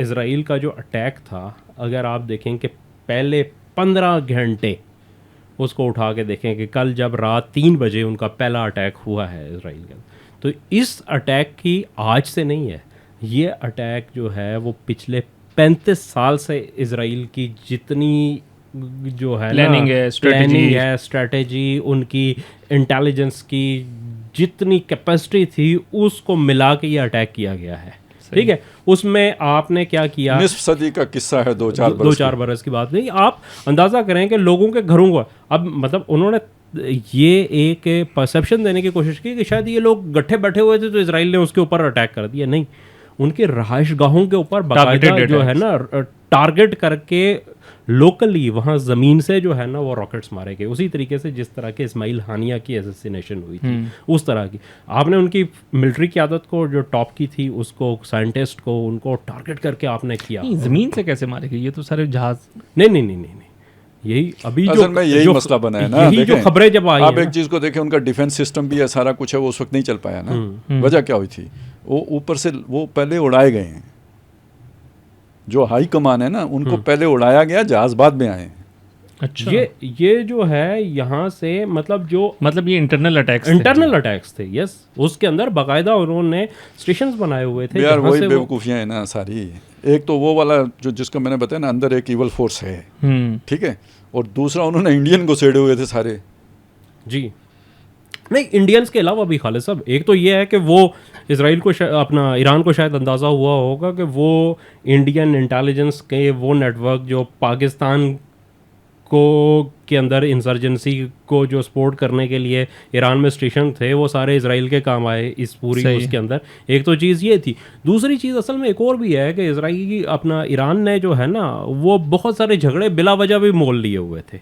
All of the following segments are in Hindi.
इसराइल का जो अटैक था, अगर आप देखें कि पहले 15 घंटे उसको उठा के देखें कि कल जब रात 3 बजे उनका पहला अटैक हुआ है इसराइल का, तो इस अटैक की आज से नहीं है, ये अटैक जो है वो पिछले 35 साल से इसराइल की जितनी जो है प्लानिंग है, स्ट्रेटेजी, उनकी इंटेलिजेंस की जितनी कैपेसिटी थी उसको मिला के ये अटैक किया गया है। ठीक है, उसमें आपने क्या किया, निस्फ सदी का किस्सा है, दो चार बरस की बात नहीं। आप अंदाज़ा करें कि लोगों के घरों को, अब मतलब उन्होंने ये एक परसेप्शन देने की कोशिश की कि शायद ये लोग गड्ढे बैठे हुए थे तो इसराइल ने उसके ऊपर अटैक कर दिया। नहीं, उनके रहायश गाहों के ऊपर बाकायदा जो है ना टारगेट करके लोकली वहाँ ज़मीन से जो है ना वो रॉकेट्स मारे गए, उसी तरीके से जिस तरह के इस्माइल हानिया की असैसिनेशन हुई थी उस तरह की। आपने उनकी मिलिट्री क़यादत को जो टॉप की थी उसको, साइंटिस्ट को, उनको टारगेट करके आपने किया। ज़मीन से कैसे मारे गए? ये तो सारे जहाज़ नहीं, यही अभी जो मसला बना है ना, यही जो खबरें जब आई, आप एक चीज़ को देखें, उनका डिफेंस सिस्टम भी है, सारा कुछ है, वो उस वक्त नहीं चल पाया ना। वजह क्या हुई थी? वो ऊपर से वो पहले उड़ाए गए हैं, जो हाई कमान है ना उनको पहले उड़ाया गया, जहाज बाद में आए हैं। अच्छा, ये जो है यहाँ से मतलब ये इंटरनल अटैक्स थे। यस, उसके अंदर बाकायदा उन्होंने स्टेशंस बनाए हुए थे। यार वही बेवकूफ़ियाँ हैं ना सारी। एक तो वो वाला जो जिसका मैंने बताया ना, अंदर एक इवल फोर्स है, ठीक है, और दूसरा उन्होंने इंडियन को सेड़े हुए थे सारे। जी नहीं, इंडियंस के अलावा भी खालिद साहब, एक तो ये है कि वो इसराइल को अपना ईरान को शायद अंदाज़ा हुआ होगा कि वो इंडियन इंटेलिजेंस के वो नेटवर्क जो पाकिस्तान को के अंदर इंसर्जेंसी को जो सपोर्ट करने के लिए ईरान में स्टेशन थे, वो सारे इसराइल के काम आए इस पूरी उसके अंदर। एक तो चीज़ ये थी। दूसरी चीज़ असल में एक और भी है कि इसराइल अपना ईरान ने जो है ना वो बहुत सारे झगड़े बिला वजह भी मोल लिए हुए थे।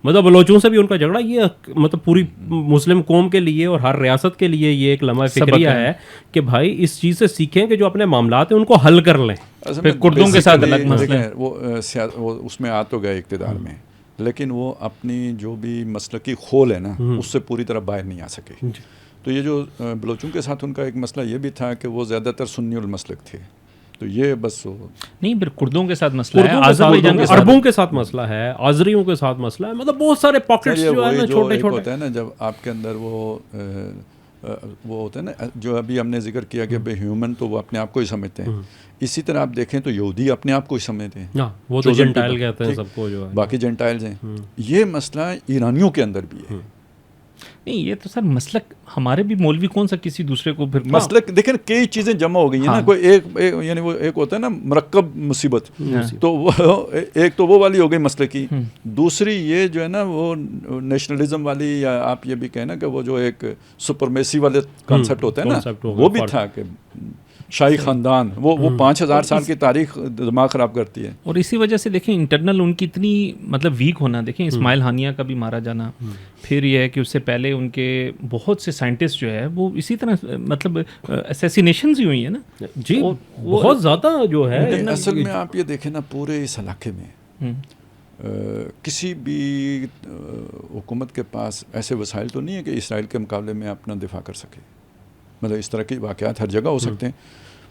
मतलब बलोचों से भी उनका झगड़ा, ये मतलब पूरी मुस्लिम कौम के लिए और हर रियासत के लिए ये एक लम्हा फिक्रिया है कि भाई इस चीज़ से सीखें कि जो अपने मामलात हैं उनको हल कर लें। फिर कुर्दों के साथ अलग मसला है, वो उसमें आ तो गए इक़्तिदार में, लेकिन वो अपनी जो भी मसलकी खोल है ना उससे पूरी तरह बाहर नहीं आ सके। तो ये जो बलोचों के साथ उनका एक मसला ये भी था कि वो ज़्यादातर सुन्नी उल मसलक थे, तो ये बस नहीं, फिर कुर्दों के साथ मसला है, अरबों के साथ मसला है, आज़रियों के साथ मसला है, मतलब बहुत सारे पॉकेट्स जो है ना छोटे छोटे होते हैं ना, जब आपके अंदर वो होता है ना, जो अभी हमने जिक्र किया कि भाई ह्यूमन तो वो अपने आप को ही समझते हैं, इसी तरह आप देखें तो यहूदी अपने आप को ही समझते हैं, वो तो जेंटाइल कहते हैं सबको, जो है बाकी जेंटाइल्स हैं। ये मसला ईरानियों के अंदर भी है। नहीं, ये तो सर मसलक हमारे भी मौलवी कौन सा किसी दूसरे को फिर मसलक देखें, कई चीज़ें जमा हो गई हैं ना, कोई एक यानी वो एक होता है ना मरकब मुसीबत, तो वो एक तो वो वाली हो गई मसले की। दूसरी ये जो है ना वो नेशनलिज्म वाली, या आप ये भी कहना कि वो जो एक सुपरमेसी वाले कॉन्सेप्ट होता है ना, वो भी था कि शाही ख़ानदान, वो 5000 साल की तारीख दिमाग ख़राब करती है। और इसी वजह से देखें इंटरनल उनकी इतनी मतलब वीक होना, देखें इस्माइल हानिया का भी मारा जाना, फिर यह है कि उससे पहले उनके बहुत से साइंटिस्ट जो है वो इसी तरह मतलब असैसिनेशंस ही हुई है ना जी, बहुत ज़्यादा जो है। असल में आप ये देखें ना, पूरे इस इलाके में किसी भी हुकूमत के पास ऐसे वसाइल तो नहीं है कि इसराइल के मुकाबले में अपना दिफा कर सके। मतलब इस तरह के वाक़यात हर जगह हो सकते हैं।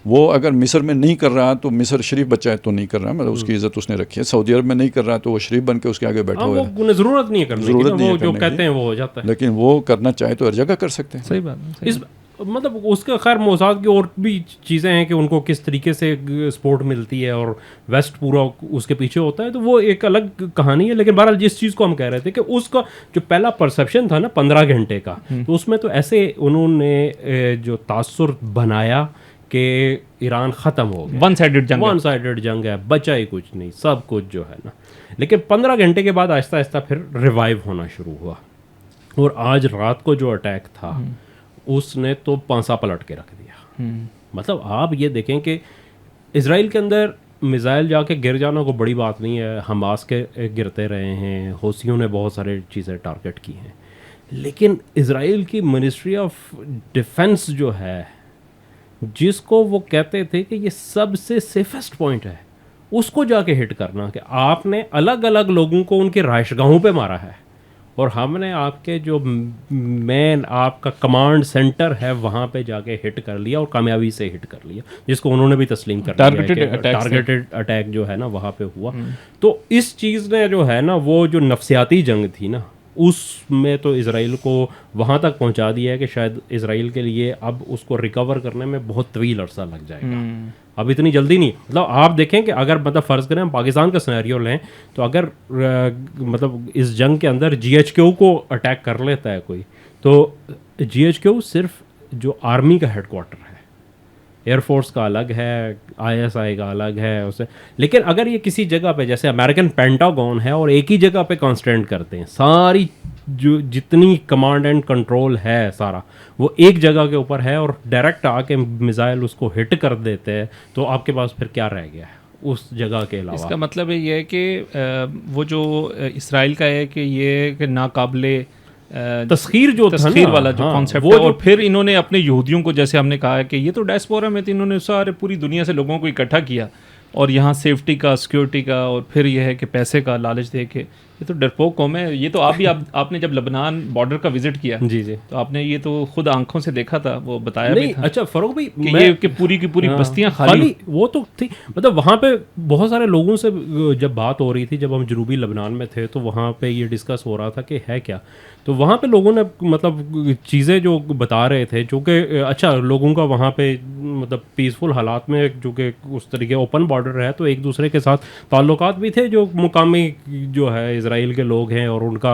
वो अगर मिस्र में नहीं कर रहा तो मिस्र शरीफ बच्चा है तो नहीं कर रहा, मतलब उसकी इज़्ज़त उसने रखी है। सऊदी अरब में नहीं कर रहा तो वो शरीफ बन के उसके आगे बैठा हुआ है, उन्हें ज़रूरत नहीं है करने की, वो जो कहते हैं वो हो जाता है। लेकिन वो करना चाहे तो हर जगह कर सकते हैं। सही बात है। मतलब उसका खैर मोसाद की और भी चीज़ें हैं कि उनको किस तरीके से सपोर्ट मिलती है और वेस्ट पूरा उसके पीछे होता है, तो वो एक अलग कहानी है। लेकिन बहरहाल जिस चीज़ को हम कह रहे थे कि उसका जो पहला परसेप्शन था ना 15 घंटे का, तो उसमें तो ऐसे उन्होंने जो तासुर बनाया कि ईरान ख़त्म हो गया, वन साइडेड जंग है, बचा ही कुछ नहीं, सब कुछ जो है ना। लेकिन 15 घंटे के बाद आहिस्ता आहिस्ता फिर रिवाइव होना शुरू हुआ, और आज रात को जो अटैक था उसने तो पांसा पलट के रख दिया। मतलब आप ये देखें कि इजराइल के अंदर मिसाइल जाके गिर जाना को बड़ी बात नहीं है, हमास के गिरते रहे हैं, हौसियों ने बहुत सारे चीज़ें टारगेट की हैं, लेकिन इजराइल की मिनिस्ट्री ऑफ डिफेंस जो है, जिसको वो कहते थे कि ये सबसे सेफेस्ट पॉइंट है, उसको जाके हिट करना कि आपने अलग अलग लोगों को उनके रहायशगाहों पे मारा है, और हमने आपके जो मेन आपका कमांड सेंटर है वहाँ पे जाके हिट कर लिया और कामयाबी से हिट कर लिया, जिसको उन्होंने भी तस्लीम कर लिया है कि टारगेटेड अटैक जो है ना वहाँ पे हुआ। तो इस चीज़ ने जो है ना वो जो नफसियाती जंग थी ना उसमें तो इज़राइल को वहाँ तक पहुँचा दिया है कि शायद इज़राइल के लिए अब उसको रिकवर करने में बहुत तवील अरसा लग जाएगा। अब इतनी जल्दी नहीं, मतलब आप देखें कि अगर मतलब फ़र्ज़ करें हम पाकिस्तान का सिनेरियो लें तो अगर मतलब इस जंग के अंदर GHQ को अटैक कर लेता है कोई, तो GHQ सिर्फ जो आर्मी का हेडक्वार्टर है, एयरफोर्स का अलग है, ISI का अलग है उसे, लेकिन अगर ये किसी जगह पे जैसे अमेरिकन पेंटागन है और एक ही जगह पे कॉन्सेंट्रेट करते हैं, सारी जो जितनी कमांड एंड कंट्रोल है सारा वो एक जगह के ऊपर है और डायरेक्ट आके मिसाइल उसको हिट कर देते हैं, तो आपके पास फिर क्या रह गया है उस जगह के अलावा? इसका मतलब ये है कि वो जो इसराइल का है कि ये कि नाकाबिले तस्खीर वाला जो कॉन्सेप्ट है, और फिर इन्होंने अपने यहूदियों को, जैसे हमने कहा है कि ये तो डायस्पोरा में थे, इन्होंने सारे पूरी दुनिया से लोगों को इकट्ठा किया और यहाँ सेफ्टी का, सिक्योरिटी का, और फिर यह है कि पैसे का लालच दे के, ये तो डरपोक कौम है। ये तो आपने जब लेबनान बॉर्डर का विजिट किया जी तो आपने ये तो खुद आंखों से देखा था, वो बताया भी था। अच्छा फरूक भाई कि ये कि पूरी की पूरी बस्तियां खाली वो तो थी, मतलब वहाँ पे बहुत सारे लोगों से जब बात हो रही थी, जब हम जनूबी लेबनान में थे तो वहाँ पे ये डिस्कस हो रहा था कि है क्या, तो वहाँ पे लोगों ने मतलब चीज़ें जो बता रहे थे जो कि अच्छा लोगों का वहाँ पे मतलब पीसफुल हालात में जो कि उस तरीके ओपन बॉर्डर है तो एक दूसरे के साथ ताल्लुकात भी थे, जो मुकामी जो है इज़राइल के लोग हैं और उनका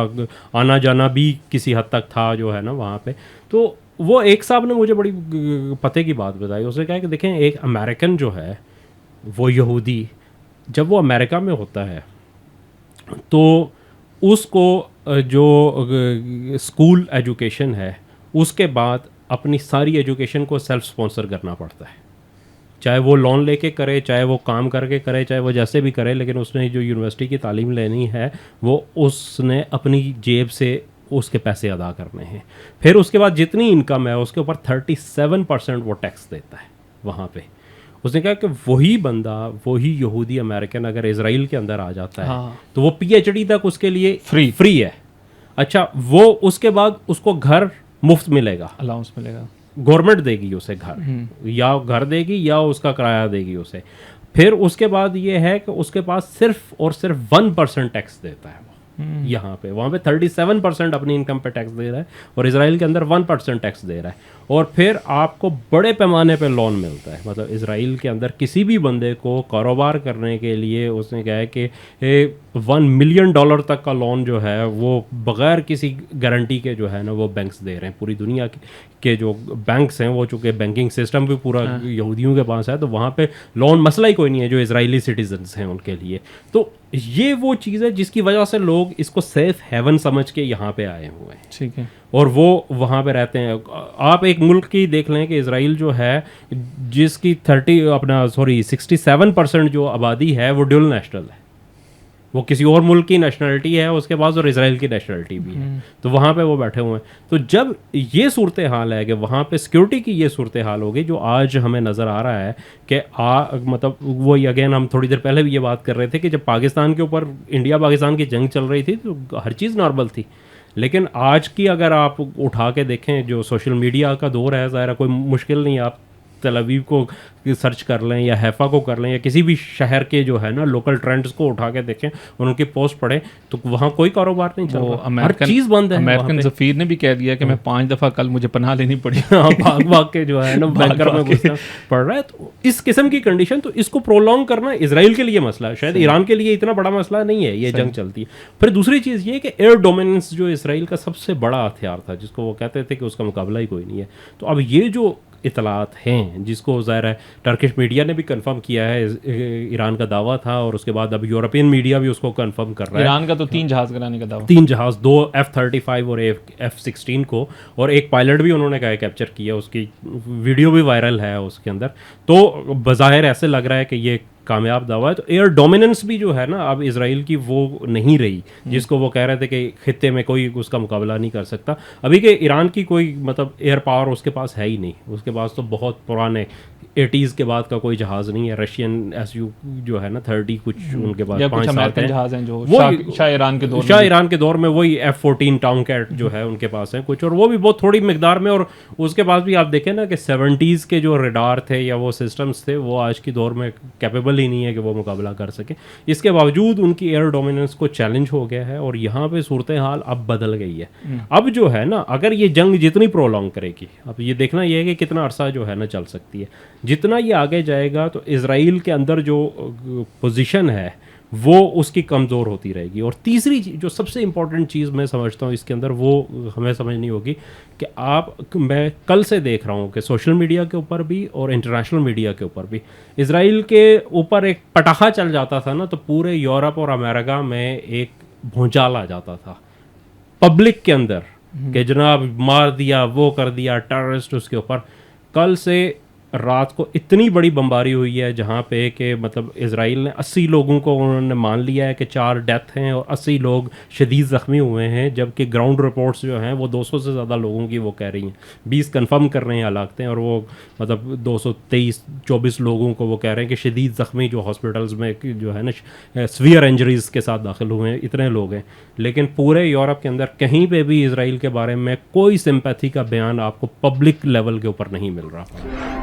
आना जाना भी किसी हद तक था जो है ना वहाँ पे। तो वो एक साहब ने मुझे बड़ी पते की बात बताई, उसने कहा कि देखें एक अमेरिकन जो है वो यहूदी जब वो अमेरिका में होता है तो उसको जो स्कूल एजुकेशन है उसके बाद अपनी सारी एजुकेशन को सेल्फ स्पॉन्सर करना पड़ता है, चाहे वो लोन लेके करे, चाहे वो काम करके करे, चाहे वो जैसे भी करे, लेकिन उसने जो यूनिवर्सिटी की तालीम लेनी है वो उसने अपनी जेब से उसके पैसे अदा करने हैं। फिर उसके बाद जितनी इनकम है उसके ऊपर 37% वो टैक्स देता है वहाँ पे। उसने कहा कि वही बंदा, वही यहूदी अमेरिकन अगर इज़राइल के अंदर आ जाता है तो वो PhD तक उसके लिए फ्री है। अच्छा वो उसके बाद उसको घर मुफ्त मिलेगा, अलाउंस मिलेगा, गवर्नमेंट देगी उसे घर, या घर देगी या उसका किराया देगी उसे। फिर उसके बाद ये है कि उसके पास सिर्फ और सिर्फ 1% टैक्स देता है यहाँ पे, वहाँ पे 37% अपनी इनकम पे टैक्स दे रहा है और इज़राइल के अंदर 1% टैक्स दे रहा है। और फिर आपको बड़े पैमाने पे लोन मिलता है, मतलब इज़राइल के अंदर किसी भी बंदे को कारोबार करने के लिए उसने कहा है कि $1 मिलियन तक का लोन जो है वो बग़ैर किसी गारंटी के जो है ना वो बैंक्स दे रहे हैं। पूरी दुनिया के जो बैंक्स हैं वो चूँकि बैंकिंग सिस्टम भी पूरा यहूदियों के पास है तो वहाँ पे लोन मसला ही कोई नहीं है जो इज़राइली सिटीजन्स हैं उनके लिए। तो ये वो चीज़ है जिसकी वजह से लोग इसको सेफ हेवन समझ के यहाँ पे आए हुए हैं, ठीक है, और वो वहाँ पे रहते हैं। आप एक मुल्क की देख लें कि इज़राइल जो है जिसकी 67% जो आबादी है वो ड्यूल नेशनल है, वो किसी और मुल्क की नेशनलिटी है उसके पास और इज़राइल की नेशनलिटी भी है, तो वहाँ पे वो बैठे हुए हैं। तो जब ये सूरत हाल है कि वहाँ पे सिक्योरिटी की ये सूरत हाल होगी जो आज हमें नज़र आ रहा है कि मतलब वो अगेन हम थोड़ी देर पहले भी ये बात कर रहे थे कि जब पाकिस्तान के ऊपर इंडिया पाकिस्तान की जंग चल रही थी तो हर चीज़ नॉर्मल थी, लेकिन आज की अगर आप उठा के देखें जो सोशल मीडिया का दौर है, ज़ाहिर कोई मुश्किल नहीं, आप तल अवीव को सर्च कर लें या हैफा को कर लें या किसी भी शहर के जो है ना लोकल ट्रेंड्स को उठा के देखें और उनकी पोस्ट पढ़ें तो वहाँ कोई कारोबार नहीं चल रहा, हर चीज़ बंद है। अमेरिकन सफ़ीर ने भी कह दिया कि मैं 5 दफ़ा कल मुझे पनाह लेनी पड़ी, भाग भाग के जो है ना बैंकर में घुसना पड़ रहा है। तो इस किस्म की कंडीशन, तो इसको प्रोलॉन्ग करना इजराइल के लिए मसला है, शायद ईरान के लिए इतना बड़ा मसला नहीं है, ये जंग चलती है। फिर दूसरी चीज़ ये कि एयर डोमिनेंस जो इसराइल का सबसे बड़ा हथियार था जिसको वो कहते थे कि उसका मुकाबला ही कोई नहीं है, तो अब ये जो इतलात हैं जिसको ज़ाहिर है टर्किश मीडिया ने भी कंफर्म किया है, ईरान का दावा था और उसके बाद अब यूरोपियन मीडिया भी उसको कंफर्म कर रहा है। ईरान का तो 3 जहाज़ गिराने का दावा, 3 जहाज़, 2 F-35 और F-16 को, और एक पायलट भी उन्होंने कहा कैप्चर किया, उसकी वीडियो भी वायरल है उसके अंदर। तो बज़ाहिर ऐसे लग रहा है कि ये कामयाब दावा है। तो एयर डोमिनेंस भी जो है ना अब इसराइल की वो नहीं रही जिसको वो कह रहे थे कि खित्ते में कोई उसका मुकाबला नहीं कर सकता। अभी के ईरान की कोई मतलब एयर पावर उसके पास है ही नहीं, उसके पास तो बहुत पुराने 80s के बाद का कोई जहाज़ नहीं है। रशियन SU जो है ना 30 कुछ उनके पास 5 साल के जहाज हैं जो वो शाह ईरान के दौर शाह ईरान के दौर में वही F-14 टॉमकैट जो है उनके पास है कुछ, और वो भी बहुत थोड़ी मिकदार में। और उसके पास भी आप देखें ना कि 70s के जो रडार थे या वो सिस्टम्स थे वो आज की दौर में कैपेबल ही नहीं है कि वो मुकाबला कर सके। इसके बावजूद उनकी एयर डोमिनेंस को चैलेंज हो गया है और यहाँ पे सूरत हाल अब बदल गई है। अब जो है ना अगर ये जंग जितनी प्रोलॉन्ग करेगी, अब ये देखना ये है कि कितना अरसा जो है ना चल सकती है। जितना ये आगे जाएगा तो इज़राइल के अंदर जो पोजीशन है वो उसकी कमज़ोर होती रहेगी। और तीसरी जो सबसे इम्पॉर्टेंट चीज़ मैं समझता हूँ इसके अंदर वो हमें समझनी होगी कि मैं कल से देख रहा हूँ कि सोशल मीडिया के ऊपर भी और इंटरनेशनल मीडिया के ऊपर भी इज़राइल के ऊपर एक पटाखा चल जाता था ना तो पूरे यूरोप और अमेरिका में एक भूचाल आ जाता था पब्लिक के अंदर कि जनाब मार दिया, वो कर दिया, टेररिस्ट उसके ऊपर। कल से रात को इतनी बड़ी बमबारी हुई है जहाँ पे कि मतलब इज़राइल ने 80 लोगों को उन्होंने मान लिया है कि 4 डेथ हैं और 80 लोग शदीद ज़ख्मी हुए हैं, जबकि ग्राउंड रिपोर्ट्स जो हैं वो 200 से ज़्यादा लोगों की वो कह रही हैं। 20 कंफर्म कर रहे हैं हालातें और वो मतलब 223-24 लोगों को वो कह रहे हैं कि शदीद ज़ख्मी जो हॉस्पिटल्स में जो है ना सीवियर इंजरीज़ के साथ दाखिल हुए हैं, इतने लोग हैं। लेकिन पूरे यूरोप के अंदर कहीं पे भी इज़राइल के बारे में कोई सिंपैथी का बयान आपको पब्लिक लेवल के ऊपर नहीं मिल रहा।